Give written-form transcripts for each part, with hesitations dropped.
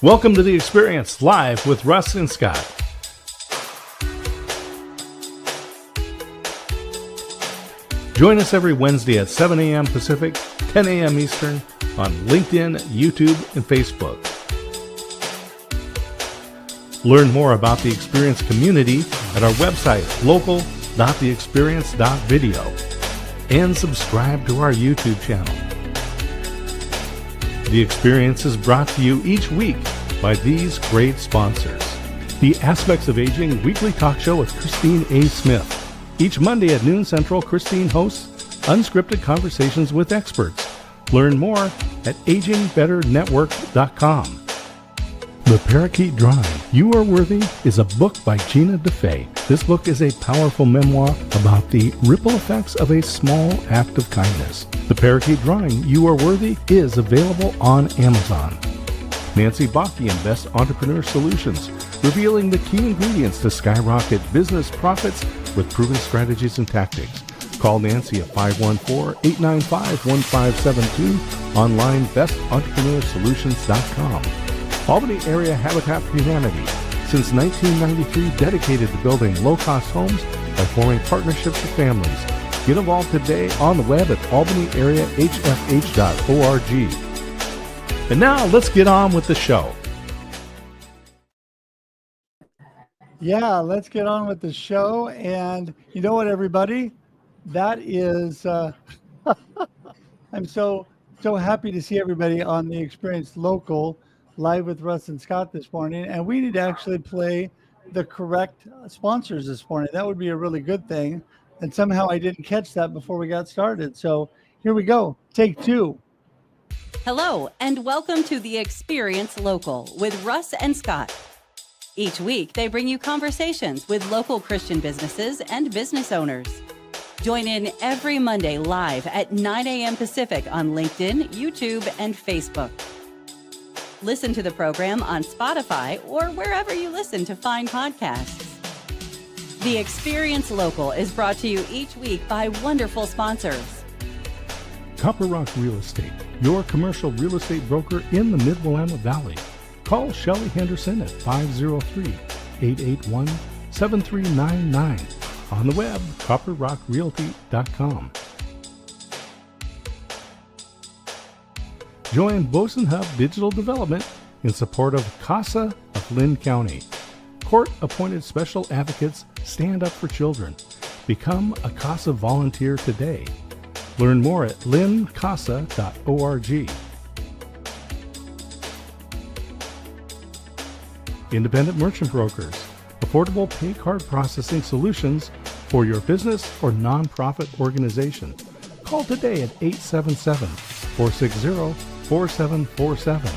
Welcome to The Experience, live with Russ and Scott. Join us every Wednesday at 7 a.m. Pacific, 10 a.m. Eastern on LinkedIn, YouTube, and Facebook. Learn more about the Experience community at our website, local.theexperience.video, and subscribe to our YouTube channel. The Experience is brought to you each week by these great sponsors. The Aspects of Aging weekly talk show with Christine A. Smith. Each Monday at noon Central, Christine hosts unscripted conversations with experts. Learn more at agingbetternetwork.com. The Parakeet Drawing, You Are Worthy, is a book by Gina DeFay. This book is a powerful memoir about the ripple effects of a small act of kindness. The Parakeet Drawing, You Are Worthy, is available on Amazon. Nancy Bakke and Best Entrepreneur Solutions, revealing the key ingredients to skyrocket business profits with proven strategies and tactics. Call Nancy at 514-895-1572, online bestentrepreneursolutions.com. Albany Area Habitat for Humanity, since 1993, dedicated to building low-cost homes by forming partnerships with families. Get involved today on the web at albanyareahfh.org. And now let's get on with the show. Yeah, let's get on with the show. And you know what, everybody? That is, I'm so happy to see everybody on the Experience Local, live with Russ and Scott this morning. And we need to actually play the correct sponsors this morning. That would be a really good thing. And somehow I didn't catch that before we got started. So here we go. Take two. Hello, and welcome to the Experience Local with Russ and Scott. Each week, they bring you conversations with local Christian businesses and business owners. Join in every Monday live at 9 a.m. Pacific on LinkedIn, YouTube, and Facebook. Listen to the program on Spotify or wherever you listen to fine podcasts. The Experience Local is brought to you each week by wonderful sponsors. Copper Rock Real Estate, your commercial real estate broker in the Mid-Willamette Valley. Call Shelley Henderson at 503-881-7399. On the web, copperrockrealty.com. Join Boson Hub Digital Development in support of CASA of Lynn County. Court-appointed special advocates stand up for children. Become a CASA volunteer today. Learn more at lyncasa.org. Independent Merchant Brokers, affordable pay card processing solutions for your business or nonprofit organization. Call today at 877-460-4747.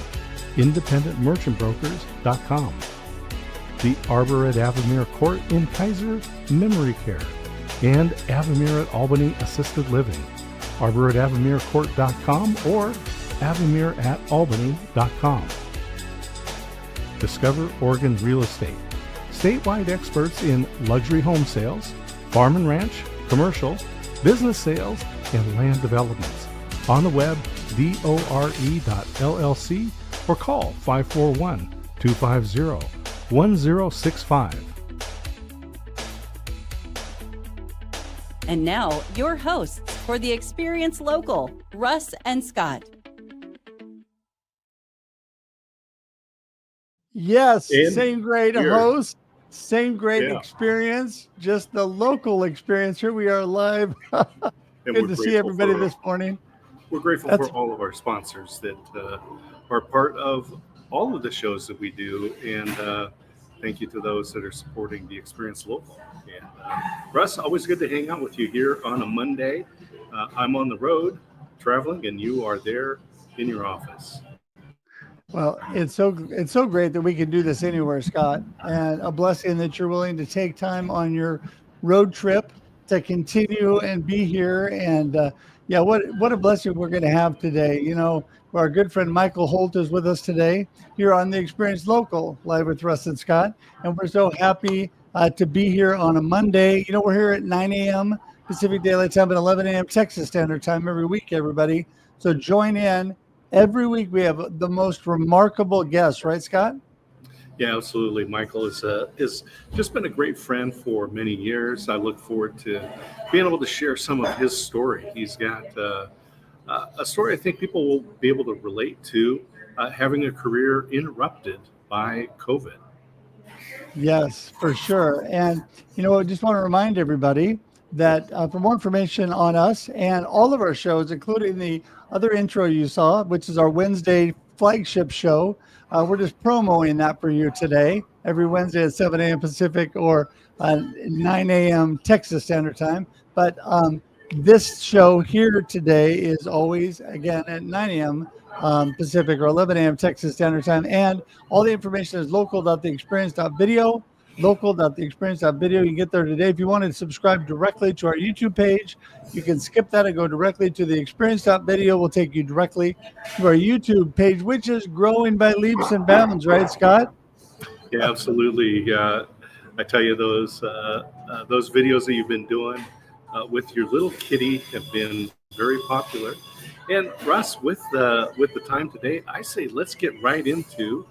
IndependentMerchantBrokers.com. The Arbor at Avamere Court in Kaiser Memory Care and Avamere at Albany Assisted Living. Arbor at AvamereCourt.com or AvamereAtAlbany.com. Discover Oregon Real Estate. Statewide experts in luxury home sales, farm and ranch, commercial, business sales, and land developments. On the web, dore.llc or call 541-250-1065. And now, your hosts for the Experience Local, Russ and Scott. Yes, And same great here. host, same great experience, just the local experience. Here we are live. Good to see everybody this morning. We're grateful for all of our sponsors that are part of all of the shows that we do, and thank you to those that are supporting the Experience Local. And Russ, always good to hang out with you here on a Monday. I'm on the road traveling, and you are there in your office. Well, it's so great that we can do this anywhere, Scott, and a blessing that you're willing to take time on your road trip to continue and be here. And what a blessing we're going to have today. You know, our good friend Michael Holt is with us today here on the Experience Local, live with Russ and Scott, and we're so happy to be here on a Monday. You know, we're here at 9 a.m. Pacific Daylight Time and 11 a.m. Texas Standard Time every week, everybody. So join in every week we have the most remarkable guests, right, Scott? Yeah, absolutely. Michael is just been a great friend for many years. I look forward to being able to share some of his story. He's got a story I think people will be able to relate to, having a career interrupted by COVID. Yes, for sure. And, I just want to remind everybody that for more information on us and all of our shows, including the other intro you saw, which is our Wednesday flagship show, we're just promoting that for you today, every Wednesday at 7 a.m. Pacific or 9 a.m. Texas Standard Time. But this show here today is always, again, at 9 a.m. Pacific or 11 a.m. Texas Standard Time. And all the information is local.theexperience.video, local.theexperience.video. You can get there today. If you want to subscribe directly to our YouTube page, you can skip that and go directly to the experience.video. We'll take you directly to our YouTube page, which is growing by leaps and bounds, right, Scott? Yeah, absolutely. I tell you, those videos that you've been doing with your little kitty have been very popular. And Russ, with the time today, I say let's get right into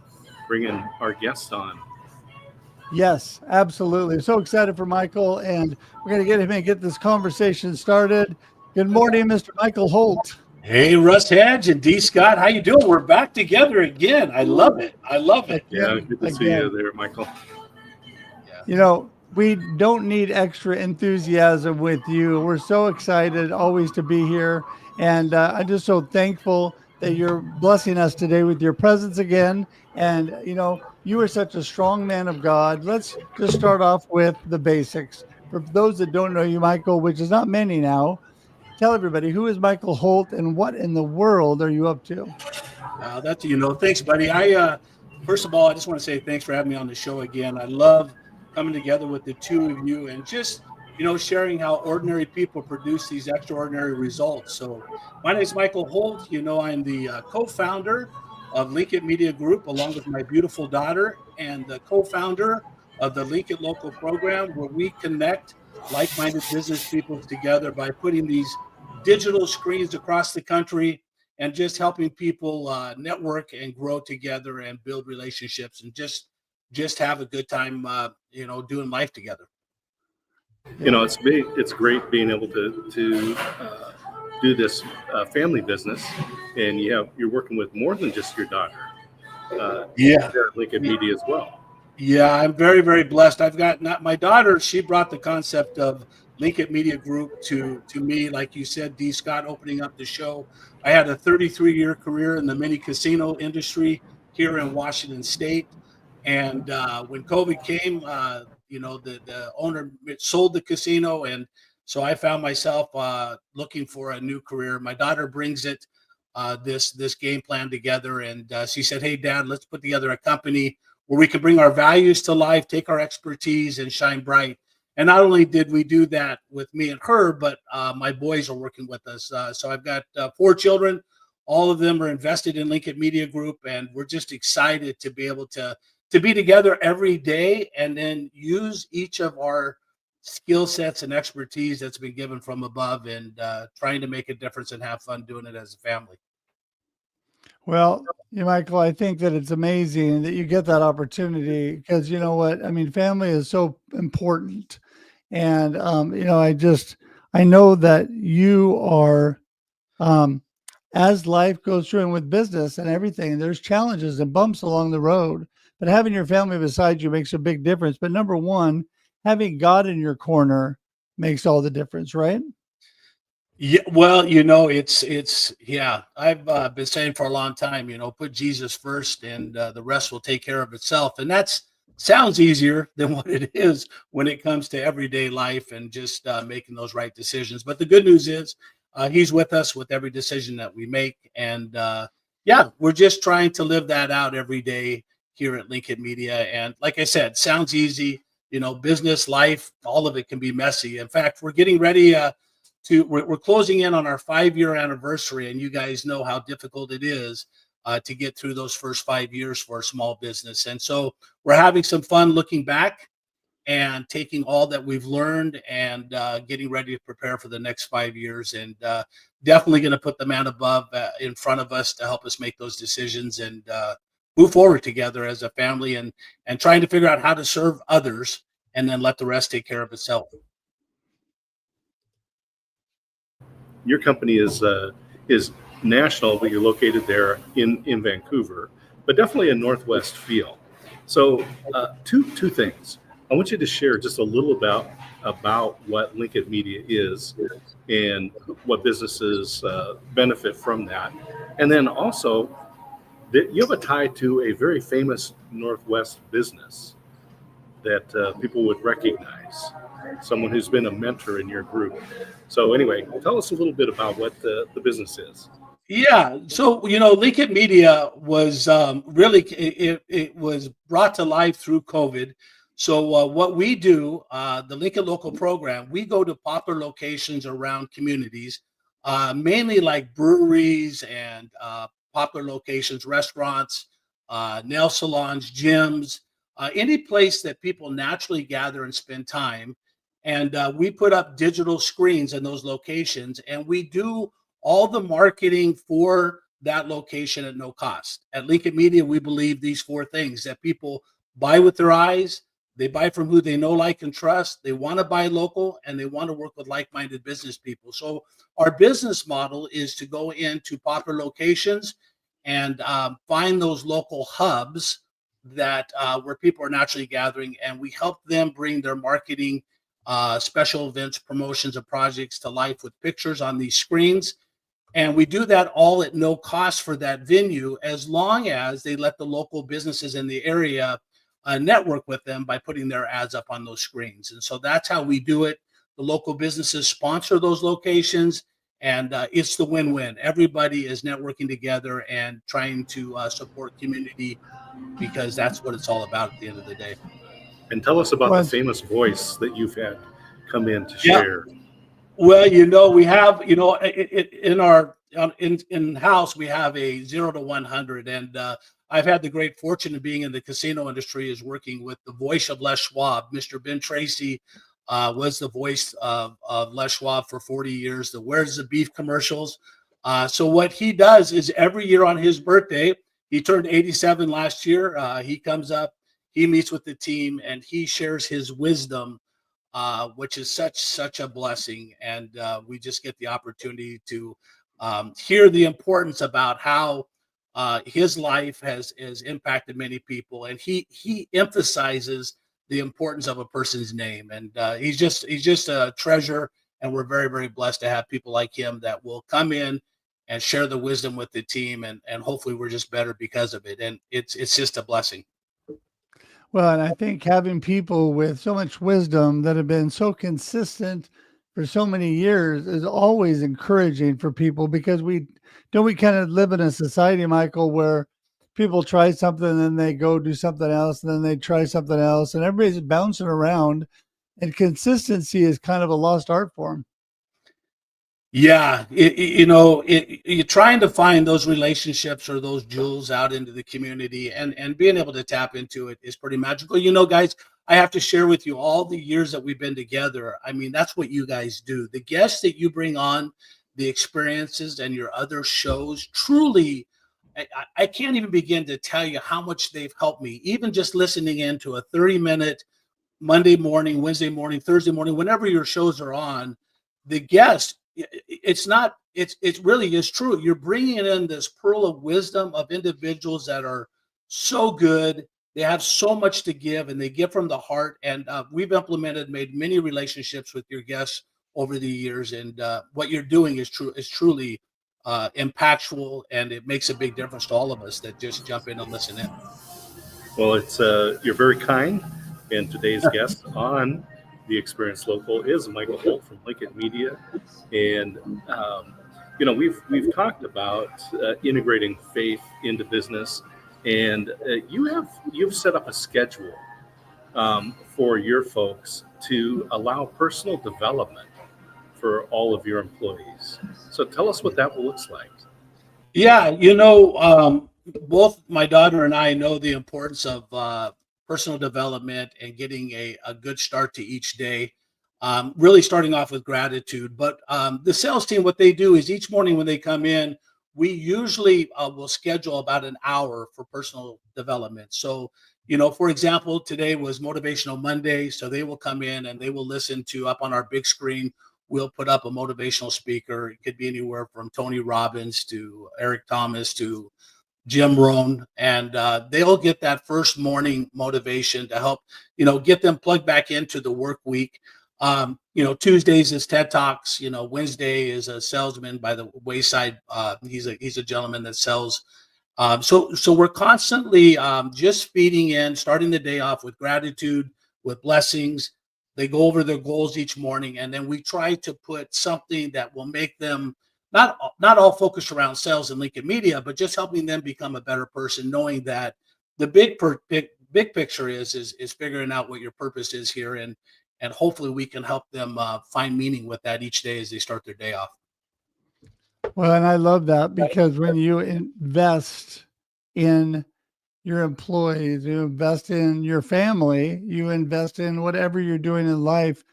bringing our guest on. Yes, absolutely. So excited for Michael, and we're going to get him and get this conversation started. Good morning, Mr. Michael Holt. Hey, Russ Hedge and D. Scott, how you doing? We're back together again. I love it. I love it. Yeah, good to see you there, Michael. We don't need extra enthusiasm with you. We're so excited always to be here, and I'm just so thankful that you're blessing us today with your presence again. And, you are such a strong man of God. Let's just start off with the basics. For those that don't know you, Michael, which is not many now, tell everybody, who is Michael Holt and what in the world are you up to? Thanks, buddy. First of all, I just want to say thanks for having me on the show again. I love coming together with the two of you and just, sharing how ordinary people produce these extraordinary results. So my name is Michael Holt. I'm the co-founder of LinkIT Media Group, along with my beautiful daughter, and the co-founder of the LinkIT Local program, where we connect like-minded business people together by putting these digital screens across the country and just helping people network and grow together and build relationships and just have a good time, doing life together. It's great being able to do this family business, and you're working with more than just your daughter. LinkIT Media as well. Yeah, I'm very, very blessed. I've got my daughter. She brought the concept of LinkIT Media Group to me, like you said, D. Scott, opening up the show. I had a 33-year career in the mini casino industry here in Washington State, and when COVID came, the owner sold the casino, and so I found myself looking for a new career. My daughter brings this game plan together, and she said, "Hey, Dad, let's put together a company where we can bring our values to life, take our expertise, and shine bright." And not only did we do that with me and her, but my boys are working with us. So I've got 4 children. All of them are invested in LinkIT Media Group, and we're just excited to be able to be together every day and then use each of our skill sets and expertise that's been given from above, and trying to make a difference and have fun doing it as a family. Well, Michael, I think that it's amazing that you get that opportunity, because you know what? I mean, family is so important. And, I know that you are, as life goes through and with business and everything, there's challenges and bumps along the road, but having your family beside you makes a big difference. But number one, having God in your corner makes all the difference, right? Yeah, well, I've been saying for a long time, put Jesus first, and the rest will take care of itself. And that's sounds easier than what it is when it comes to everyday life and just making those right decisions. But the good news is he's with us with every decision that we make. And we're just trying to live that out every day here at LinkIT Media. And like I said, sounds easy, business, life, all of it can be messy. In fact, we're getting ready we're closing in on our 5-year anniversary, and you guys know how difficult it is to get through those first 5 years for a small business. And so we're having some fun looking back and taking all that we've learned and getting ready to prepare for the next 5 years, and definitely going to put the man above in front of us to help us make those decisions and move forward together as a family, and trying to figure out how to serve others and then let the rest take care of itself. Your company is national, but you're located there in Vancouver, but definitely a Northwest feel. So two things. I want you to share just a little about what LinkIT Media is and what businesses benefit from that. And then also that you have a tie to a very famous Northwest business that people would recognize, someone who's been a mentor in your group. So anyway, tell us a little bit about what the business is. Yeah, so LinkIT Media was really it was brought to life through COVID. So what we do, the LinkIT Local program, we go to popular locations around communities, mainly like breweries and popular locations, restaurants, nail salons, gyms, any place that people naturally gather and spend time. And we put up digital screens in those locations, and we do all the marketing for that location at no cost. At LinkIT Media, we believe these 4 things: that people buy with their eyes, they buy from who they know, like, and trust, they want to buy local, and they want to work with like-minded business people. So our business model is to go into popular locations and find those local hubs that where people are naturally gathering, and we help them bring their marketing, special events, promotions, and projects to life with pictures on these screens. And we do that all at no cost for that venue, as long as they let the local businesses in the area network with them by putting their ads up on those screens. And so that's how we do it. The local businesses sponsor those locations, and it's the win-win. Everybody is networking together and trying to support community, because that's what it's all about at the end of the day. And tell us about the famous voice that you've had come in to share. Well, we have, in our in-house, we have a 0 to 100. And I've had the great fortune of being in the casino industry, is working with the voice of Les Schwab. Mr. Ben Tracy was the voice of Les Schwab for 40 years, the Where's the Beef commercials. So what he does is every year on his birthday, he turned 87 last year. He comes up, he meets with the team, and he shares his wisdom, which is such a blessing. And we just get the opportunity to hear the importance about how his life has impacted many people. And he emphasizes the importance of a person's name. And he's just a treasure. And we're very, very blessed to have people like him that will come in and share the wisdom with the team. And hopefully we're just better because of it. And it's just a blessing. Well, and I think having people with so much wisdom that have been so consistent for so many years is always encouraging for people, because we kind of live in a society, Michael, where people try something and then they go do something else, and then they try something else, and everybody's bouncing around, and consistency is kind of a lost art form. Yeah, you're trying to find those relationships or those jewels out into the community, and being able to tap into it is pretty magical. Guys, I have to share with you all the years that we've been together. I mean, that's what you guys do. The guests that you bring on, the experiences, and your other shows, truly, I can't even begin to tell you how much they've helped me. Even just listening into a 30-minute Monday morning, Wednesday morning, Thursday morning, whenever your shows are on, the guest, it really is true. You're bringing in this pearl of wisdom of individuals that are so good. They have so much to give, and they give from the heart. And we've made many relationships with your guests over the years. And what you're doing is truly impactful, and it makes a big difference to all of us that just jump in and listen in. Well, it's you're very kind. And today's guest on The Experience Local is Michael Holt from LinkIT Media. And, we've talked about integrating faith into business. And you've set up a schedule for your folks to allow personal development for all of your employees. So tell us what that looks like. Yeah, both my daughter and I know the importance of personal development and getting a good start to each day. Really starting off with gratitude. But the sales team, what they do is each morning when they come in, we usually will schedule about an hour for personal development. So, for example, today was Motivational Monday. So they will come in and they will listen to, up on our big screen, we'll put up a motivational speaker. It could be anywhere from Tony Robbins to Eric Thomas to Jim Rohn, and they'll get that first morning motivation to help, get them plugged back into the work week. Tuesdays is TED Talks. Wednesday is a salesman by the wayside. He's a gentleman that sells. So we're constantly just feeding in, starting the day off with gratitude, with blessings. They go over their goals each morning, and then we try to put something that will make them not all focused around sales and LinkIT Media, but just helping them become a better person, knowing that the big picture is figuring out what your purpose is here, and hopefully we can help them find meaning with that each day as they start their day off. Well, and I love that, because when you invest in your employees, you invest in your family, you invest in whatever you're doing in life,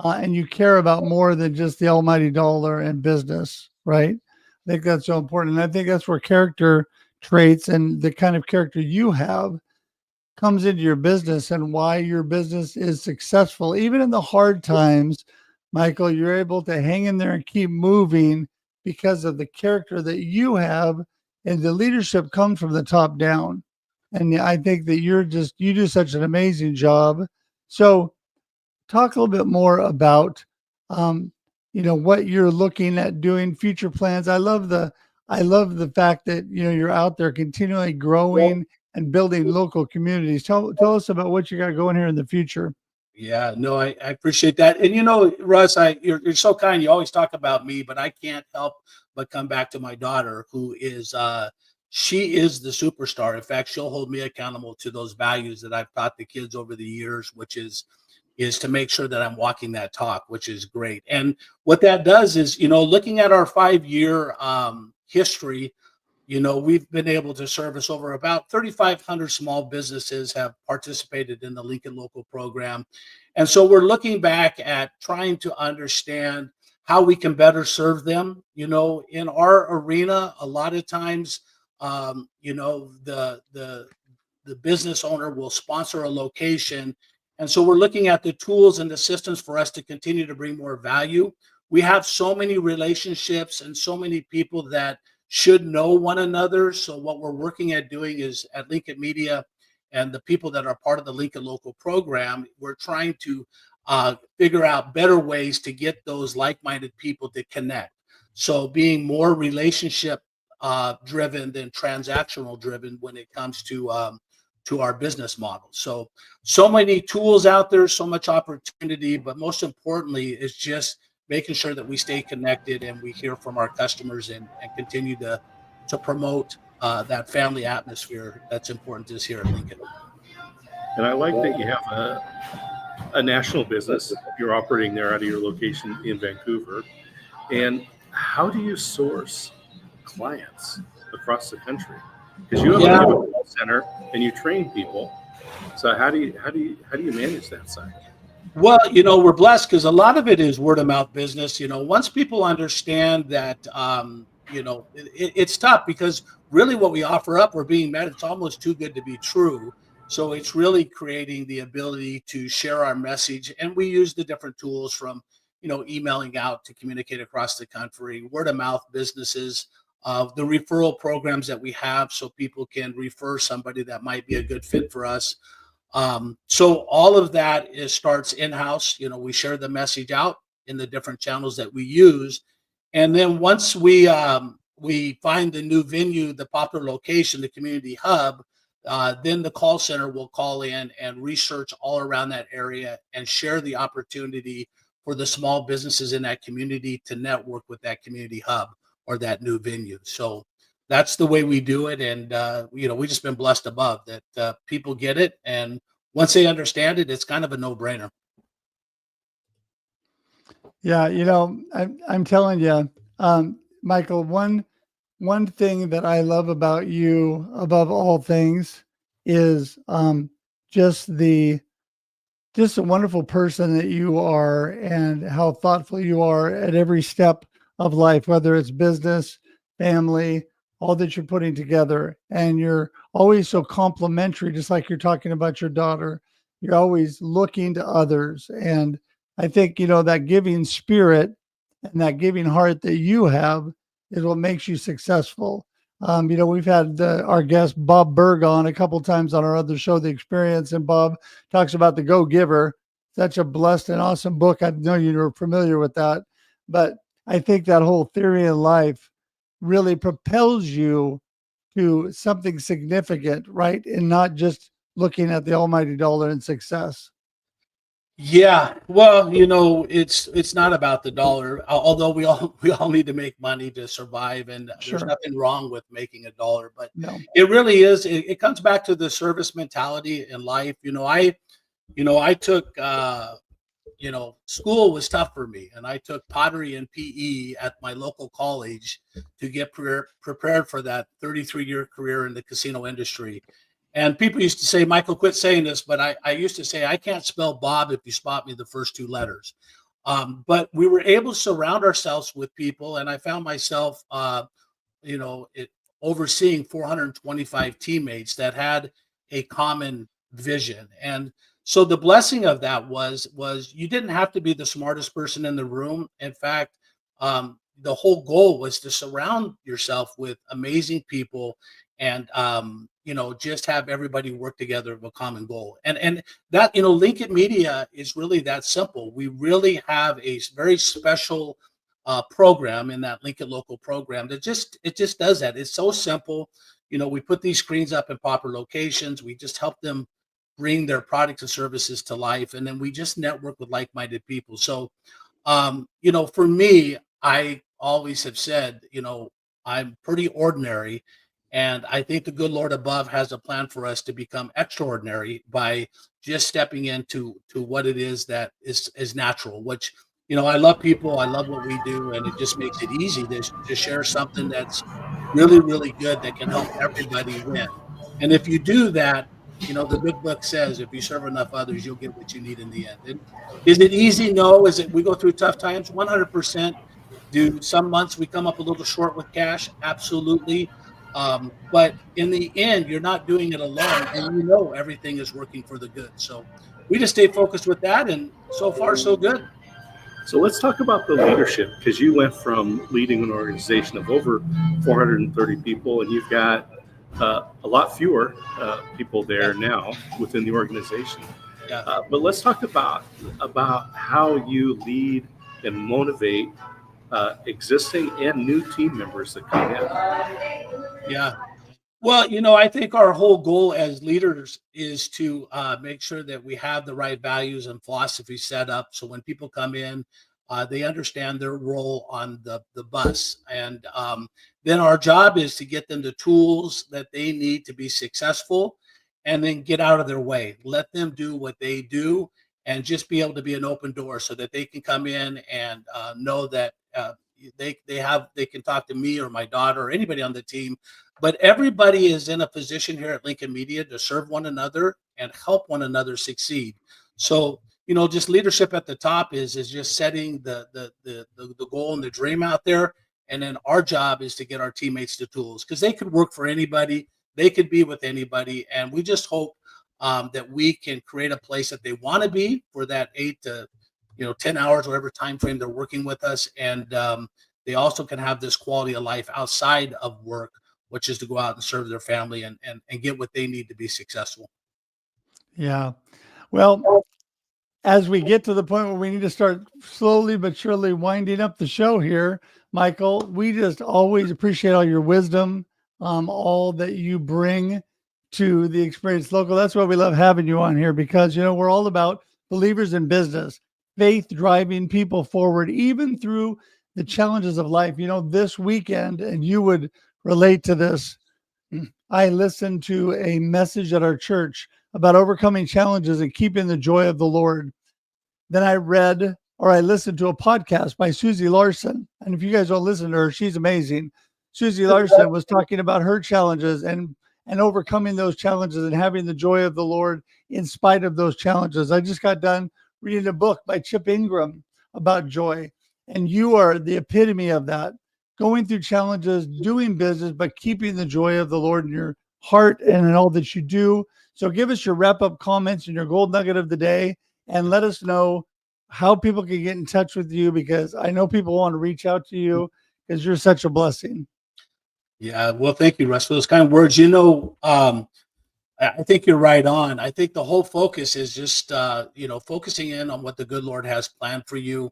and you care about more than just the almighty dollar and business, right? I think that's so important. And I think that's where character traits and the kind of character you have comes into your business, and why your business is successful. Even in the hard times, Michael, you're able to hang in there and keep moving because of the character that you have, and the leadership comes from the top down. And I think that you do such an amazing job. So talk a little bit more about, what you're looking at doing, future plans. I love the fact that, you're out there continually growing and building local communities. Tell us about what you got going here in the future. Yeah, no, I appreciate that. And Russ, you're so kind. You always talk about me, but I can't help but come back to my daughter, who is she is the superstar. In fact, she'll hold me accountable to those values that I've taught the kids over the years, which is to make sure that I'm walking that talk, which is great. And what that does is, looking at our 5-year history, we've been able to service over about 3,500 small businesses have participated in the LinkIT Local program. And so we're looking back at trying to understand how we can better serve them. In our arena, a lot of times, the business owner will sponsor a location. And so we're looking at the tools and the systems for us to continue to bring more value. We have so many relationships and so many people that should know one another. So what we're working at doing is, at LinkIT Media and the people that are part of the LinkIT Local program, we're trying to figure out better ways to get those like-minded people to connect. So being more relationship driven than transactional driven when it comes to our business model. So many tools out there, so much opportunity, but most importantly is just making sure that we stay connected and we hear from our customers and continue to promote that family atmosphere that's important to us here at LinkIT. And I like that you have a national business. You're operating there out of your location in Vancouver. And how do you source clients across the country? Because you have a call center and you train people. So how do you manage that side? Well, we're blessed because a lot of it is word of mouth business. Once people understand that, it's tough, because really what we offer up, we're being met. It's almost too good to be true. So it's really creating the ability to share our message. And we use the different tools from, emailing out to communicate across the country, word of mouth businesses, the referral programs that we have so people can refer somebody that might be a good fit for us. So all of that starts in-house. We share the message out in the different channels that we use. And then once we find the new venue, the popular location, the community hub, then the call center will call in and research all around that area and share the opportunity for the small businesses in that community to network with that community hub or that new venue. So that's the way we do it. And, we've just been blessed above that people get it. And once they understand it, it's kind of a no-brainer. Yeah. I'm telling you, Michael, one thing that I love about you above all things is just a wonderful person that you are and how thoughtful you are at every step of life, whether it's business, family, all that you're putting together. And you're always so complimentary, just like you're talking about your daughter. You're always looking to others. And I think, that giving spirit and that giving heart that you have is what makes you successful. We've had our guest Bob Berg on a couple times on our other show, The Experience, and Bob talks about The Go Giver. Such a blessed and awesome book. I know you were familiar with that, but I think that whole theory in life really propels you to something significant, right? And not just looking at the almighty dollar and success. Yeah, well, it's not about the dollar, although we all need to make money to survive, and there's Sure. nothing wrong with making a dollar, but No. it really is. It comes back to the service mentality in life. I took school was tough for me, and I took pottery and PE at my local college to get prepared for that 33-year career in the casino industry. And people used to say, Michael, quit saying this, but I used to say, I can't spell Bob if you spot me the first two letters. But we were able to surround ourselves with people, and I found myself, overseeing 425 teammates that had a common vision. And so the blessing of that was you didn't have to be the smartest person in the room. In fact, the whole goal was to surround yourself with amazing people and just have everybody work together of a common goal. And that, LinkIT Media is really that simple. We really have a very special program in that LinkIT Local program that it just does that. It's so simple. We put these screens up in proper locations. We just help them bring their products and services to life. And then we just network with like-minded people. So, for me, I always have said, I'm pretty ordinary. And I think the good Lord above has a plan for us to become extraordinary by just stepping into what it is that is natural, which, I love people. I love what we do. And it just makes it easy to share something that's really, really good that can help everybody win. And if you do that, the good book says, if you serve enough others, you'll get what you need in the end. And is it easy? No. Is it, we go through tough times? 100%. Do some months we come up a little short with cash? Absolutely. But in the end, you're not doing it alone, and everything is working for the good. So we just stay focused with that, and so far, so good. So let's talk about the leadership, because you went from leading an organization of over 430 people, and you've got a lot fewer people there now within the organization. Yeah. But let's talk about how you lead and motivate existing and new team members that come in. Yeah. Well, I think our whole goal as leaders is to make sure that we have the right values and philosophies set up. So when people come in, they understand their role on the bus. And then our job is to get them the tools that they need to be successful, and then get out of their way. Let them do what they do, and just be able to be an open door so that they can come in and know that they can talk to me or my daughter or anybody on the team. But everybody is in a position here at LinkIT Media to serve one another and help one another succeed. So, just leadership at the top is just setting the goal and the dream out there. And then our job is to get our teammates the tools, because they could work for anybody. They could be with anybody. And we just hope that we can create a place that they want to be for that 8 to 10 hours, whatever time frame they're working with us. And they also can have this quality of life outside of work, which is to go out and serve their family and get what they need to be successful. Yeah. Well, as we get to the point where we need to start slowly but surely winding up the show here, Michael, we just always appreciate all your wisdom, all that you bring to the Experience Local. That's why we love having you on here, because, we're all about believers in business, faith driving people forward, even through the challenges of life. This weekend, and you would relate to this, I listened to a message at our church about overcoming challenges and keeping the joy of the Lord. Then I listened to a podcast by Susie Larson. And if you guys don't listen to her, she's amazing. Susie Larson was talking about her challenges and and overcoming those challenges and having the joy of the Lord in spite of those challenges. I just got done reading a book by Chip Ingram about joy, and you are the epitome of that. Going through challenges, doing business, but keeping the joy of the Lord in your heart and in all that you do. So give us your wrap-up comments and your gold nugget of the day, and let us know how people can get in touch with you, because I know people want to reach out to you because you're such a blessing. Yeah, well, thank you, Russ, for those kind of words. I think you're right on. I think the whole focus is just, focusing in on what the good Lord has planned for you,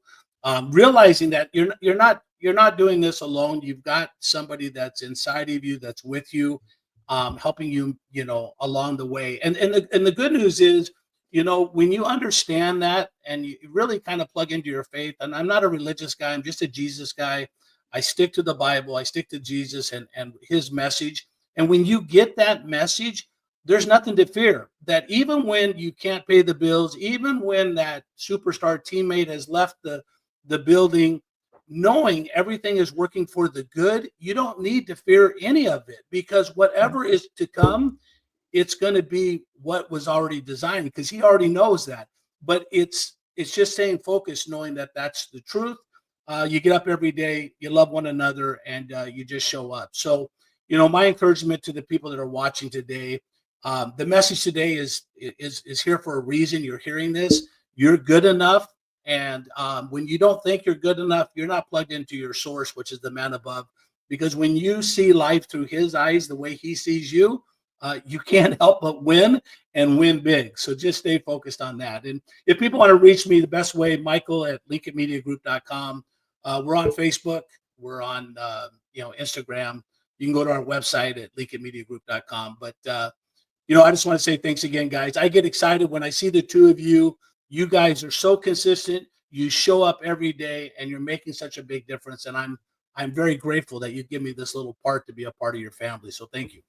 realizing that you're not doing this alone. You've got somebody that's inside of you, that's with you, helping you, along the way. And the good news is, when you understand that and you really kind of plug into your faith, and I'm not a religious guy, I'm just a Jesus guy. I stick to the Bible, I stick to Jesus and his message. And when you get that message, there's nothing to fear. That even when you can't pay the bills, even when that superstar teammate has left the building, knowing everything is working for the good, you don't need to fear any of it, because whatever is to come, it's going to be what was already designed, because he already knows that. But it's just staying focused, knowing that that's the truth. You get up every day, you love one another, and you just show up. So, my encouragement to the people that are watching today, the message today is here for a reason. You're hearing this. You're good enough. And when you don't think you're good enough, you're not plugged into your source, which is the man above. Because when you see life through his eyes, the way he sees you, you can't help but win, and win big. So just stay focused on that. And if people want to reach me, the best way, Michael at LinkItMediaGroup.com. We're on Facebook. We're on Instagram. You can go to our website at LinkItMediaGroup.com. But I just want to say thanks again, guys. I get excited when I see the two of you. You guys are so consistent. You show up every day, and you're making such a big difference. And I'm very grateful that you give me this little part to be a part of your family. So thank you.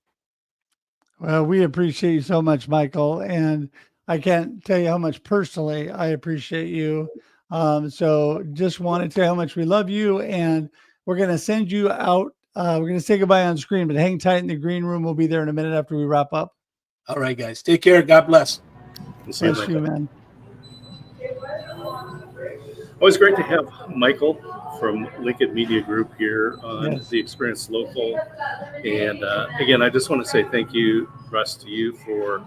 Well, we appreciate you so much, Michael. And I can't tell you how much personally I appreciate you. So just want to tell you how much we love you. And we're going to send you out. We're going to say goodbye on screen, but hang tight in the green room. We'll be there in a minute after we wrap up. All right, guys. Take care. God bless. Bless you, man. Always great to have Michael from LinkIT Media Group here on the Experience Local. And again, I just want to say thank you, Russ, to you for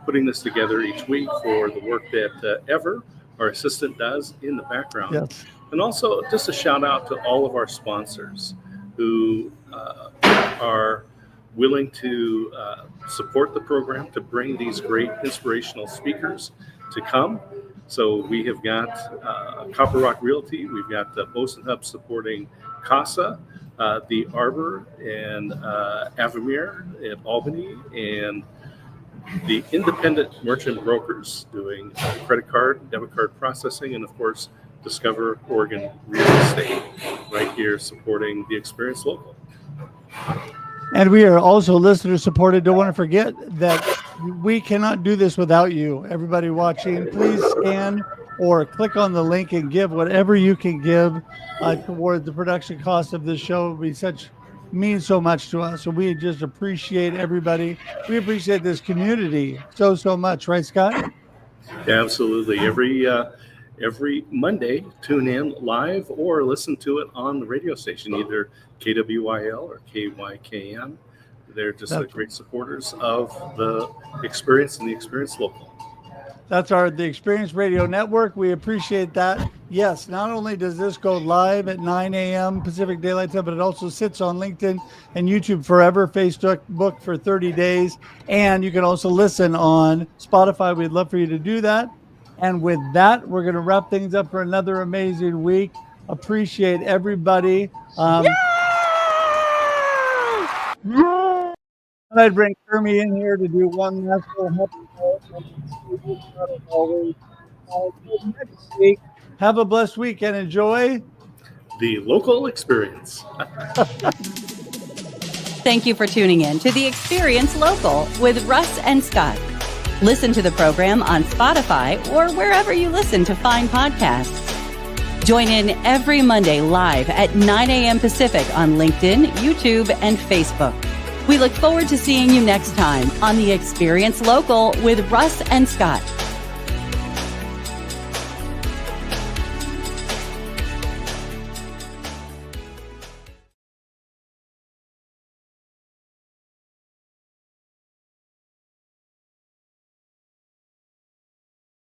putting this together each week, for the work that Ever, our assistant, does in the background. Yes. And also just a shout out to all of our sponsors who are willing to support the program, to bring these great inspirational speakers to come. So we have got Copper Rock Realty, we've got Boson Hub supporting CASA, the Arbor, and Avamere at Albany, and the independent merchant brokers doing credit card, debit card processing, and of course, Discover Oregon Real Estate right here supporting the Experience Local. And we are also listener supported. Don't want to forget that we cannot do this without you. Everybody watching, please scan or click on the link and give whatever you can give toward the production cost of this show. It would be means so much to us. So we just appreciate everybody. We appreciate this community so much. Right, Scott? Yeah, absolutely. Every Monday, tune in live or listen to it on the radio station, either KWIL or KYKN. They're just great supporters of the Experience and the Experience Local. That's the Experience Radio Network. We appreciate that. Yes, not only does this go live at 9 a.m. Pacific Daylight Time, but it also sits on LinkedIn and YouTube forever, Facebook for 30 days. And you can also listen on Spotify. We'd love for you to do that. And with that, we're going to wrap things up for another amazing week. Appreciate everybody. I'd bring Kermie in here to do one last little happy next week. Have a blessed week and enjoy the local experience. Thank you for tuning in to the Experience Local with Russ and Scott. Listen to the program on Spotify or wherever you listen to find podcasts. Join in every Monday live at 9 a.m. Pacific on LinkedIn, YouTube, and Facebook. We look forward to seeing you next time on The Experience Local with Russ and Scott.